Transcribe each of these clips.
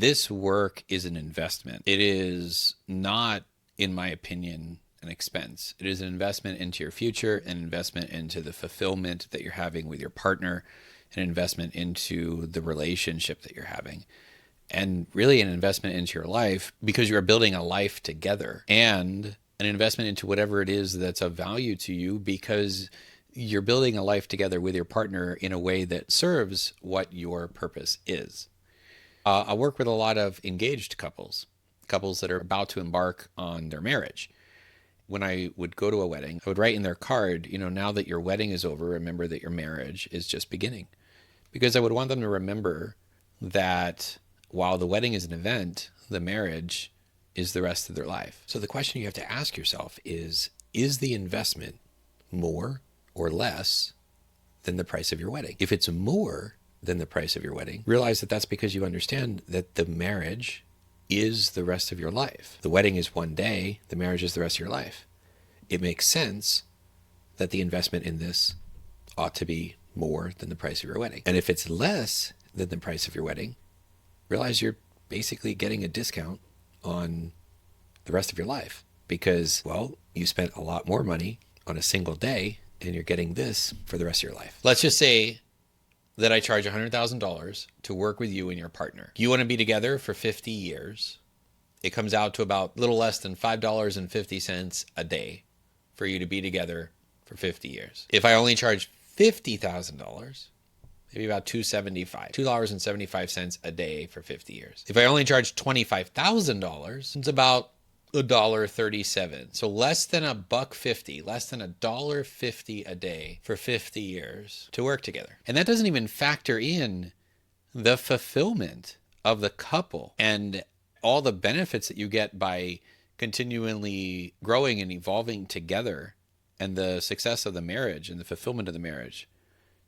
this work is an investment. It is not, in my opinion, an expense. It is an investment into your future, an investment into the fulfillment that you're having with your partner, an investment into the relationship that you're having, and really an investment into your life because you're building a life together, and an investment into whatever it is that's of value to you because you're building a life together with your partner in a way that serves what your purpose is. I work with a lot of engaged couples, couples that are about to embark on their marriage. When I would go to a wedding, I would write in their card, now that your wedding is over, remember that your marriage is just beginning. Because I would want them to remember that while the wedding is an event, the marriage is the rest of their life. So the question you have to ask yourself is the investment more or less than the price of your wedding? If it's more than the price of your wedding, realize that that's because you understand that the marriage is the rest of your life. The wedding is one day, the marriage is the rest of your life. It makes sense that the investment in this ought to be more than the price of your wedding. And if it's less than the price of your wedding, realize you're basically getting a discount on the rest of your life because, well, you spent a lot more money on a single day and you're getting this for the rest of your life. Let's just say that I charge $100,000 to work with you and your partner. You want to be together for 50 years. It comes out to about a little less than $5.50 a day for you to be together for 50 years. If I only charge $50,000, maybe about $2.75 a day for 50 years. If I only charge $25,000, it's about $1.37. So less than $1.50, less than $1.50 a day for 50 years to work together. And that doesn't even factor in the fulfillment of the couple and all the benefits that you get by continually growing and evolving together, and the success of the marriage and the fulfillment of the marriage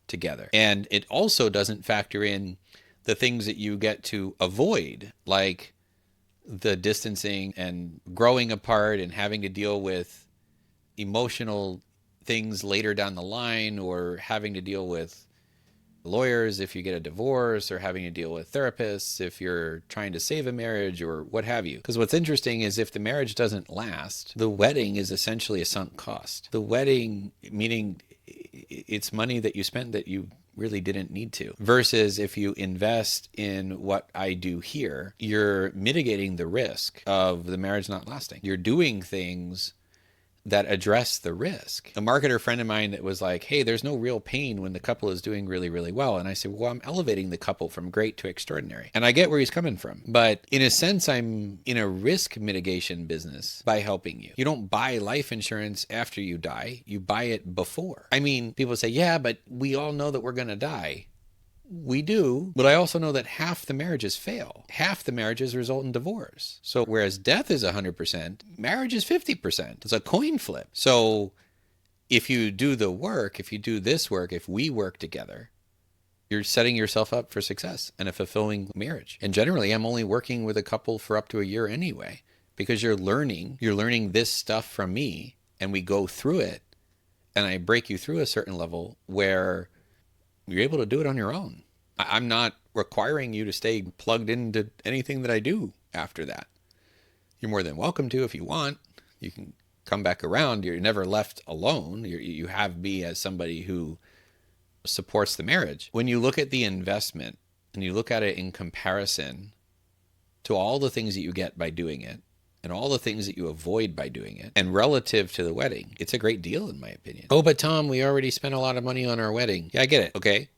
together. And it also doesn't factor in the things that you get to avoid, like the distancing and growing apart and having to deal with emotional things later down the line, or having to deal with lawyers if you get a divorce, or having to deal with therapists if you're trying to save a marriage or what have you. Because what's interesting is if the marriage doesn't last, the wedding is essentially a sunk cost. The wedding, meaning it's money that you spent that you really didn't need to. Versus if you invest in what I do here, you're mitigating the risk of the marriage not lasting. You're doing things that address the risk. A marketer friend of mine that was like, hey, there's no real pain when the couple is doing really, really well. And I said, well, I'm elevating the couple from great to extraordinary. And I get where he's coming from. But in a sense, I'm in a risk mitigation business by helping you. You don't buy life insurance after you die. You buy it before. I mean, people say, yeah, but we all know that we're going to die. We do, but I also know that half the marriages fail. Half the marriages result in divorce. So whereas death is 100%, marriage is 50%. It's a coin flip. So if you do the work, if you do this work, if we work together, you're setting yourself up for success and a fulfilling marriage. And generally, I'm only working with a couple for up to a year anyway, because you're learning this stuff from me, and we go through it, and I break you through a certain level where you're able to do it on your own. I'm not requiring you to stay plugged into anything that I do after that. You're more than welcome to if you want. You can come back around. You're never left alone. You have me as somebody who supports the marriage. When you look at the investment and you look at it in comparison to all the things that you get by doing it and all the things that you avoid by doing it, and relative to the wedding, it's a great deal in my opinion. Oh, but Tom, we already spent a lot of money on our wedding. Yeah, I get it. Okay.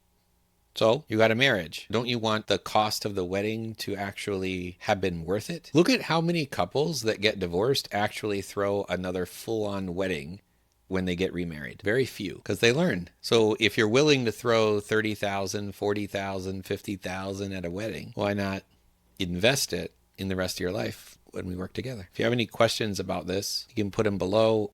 So you got a marriage. Don't you want the cost of the wedding to actually have been worth it? Look at how many couples that get divorced actually throw another full-on wedding when they get remarried. Very few, because they learn. So if you're willing to throw $30,000, $40,000, $50,000 at a wedding, why not invest it in the rest of your life when we work together? If you have any questions about this, you can put them below.